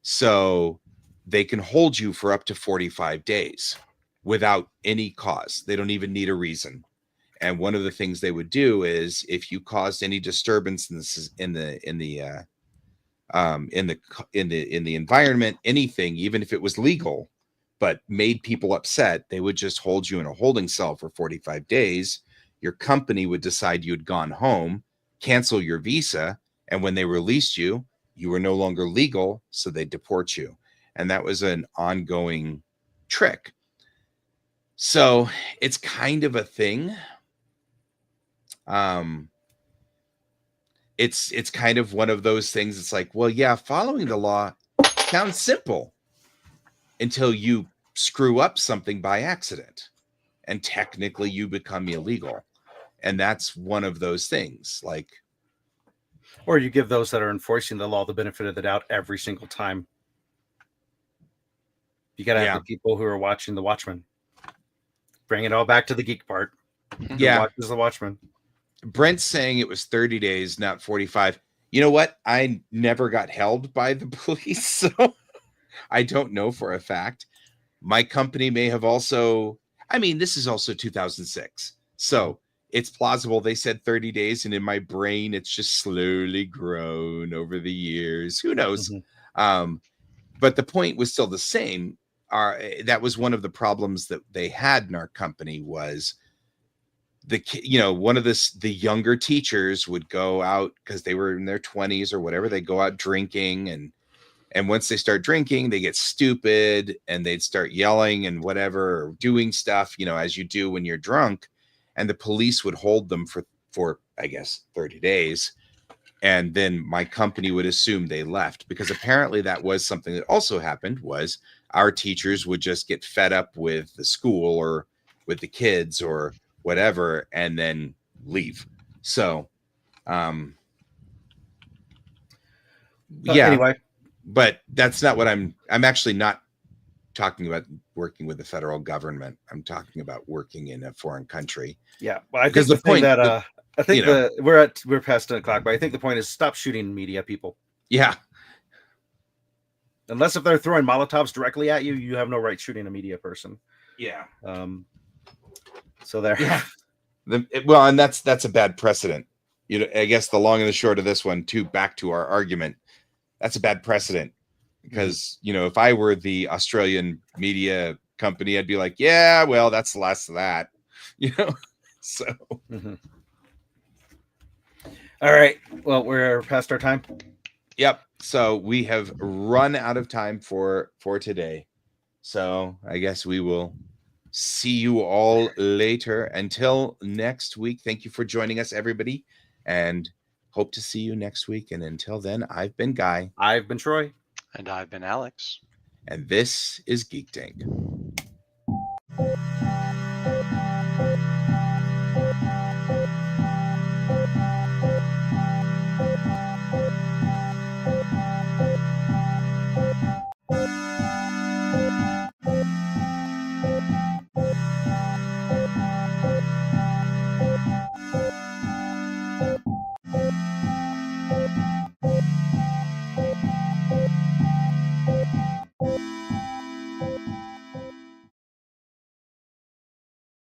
So they can hold you for up to 45 days without any cause. They don't even need a reason. And one of the things they would do is, if you caused any disturbance in the environment, anything, even if it was legal, but made people upset, they would just hold you in a holding cell for 45 days. Your company would decide you had gone home, cancel your visa, and when they released you, you were no longer legal, so they deport you. And that was an ongoing trick. So it's kind of a thing. It's kind of one of those things. It's like, well, yeah, following the law sounds simple until you screw up something by accident, and technically you become illegal. And that's one of those things. Like, Or you give those that are enforcing the law the benefit of the doubt every single time. You got to have Yeah. the people who are watching the Watchmen. Bring it all back to the geek part. Who yeah, watches the Watchmen? Brent's saying it was 30 days, not 45. You know what? I never got held by the police, so I don't know for a fact. My company may have also, I mean, this is also 2006. So it's plausible they said 30 days, and in my brain, it's just slowly grown over the years. Who knows? But the point was still the same. That was one of the problems that they had in our company was one of the younger teachers would go out because they were in their 20s or whatever. They go out drinking, and once they start drinking, they get stupid and they'd start yelling and whatever, or doing stuff, as you do when you're drunk. And the police would hold them for I guess 30 days. And then my company would assume they left, because apparently that was something that also happened. Was our teachers would just get fed up with the school or with the kids or whatever, and then leave. So, Anyway, but that's not what I'm actually not talking about working with the federal government. I'm talking about working in a foreign country. Yeah. Well, I think the point that, I think we're past 10 o'clock, but I think the point is stop shooting media people. Yeah. Unless if they're throwing Molotovs directly at you, you have no right shooting a media person. Yeah. So there. Yeah. Well, and that's a bad precedent. I guess the long and the short of this one, too, back to our argument, that's a bad precedent, because, if I were the Australian media company, I'd be like, yeah, well, that's the last of that, so. All right. Well, we're past our time. Yep. So we have run out of time for today. So I guess we will see you all later. Until next week, thank you for joining us, everybody, and hope to see you next week. And until then, I've been Guy. I've been Troy. And I've been Alex. And this is Geek Tank.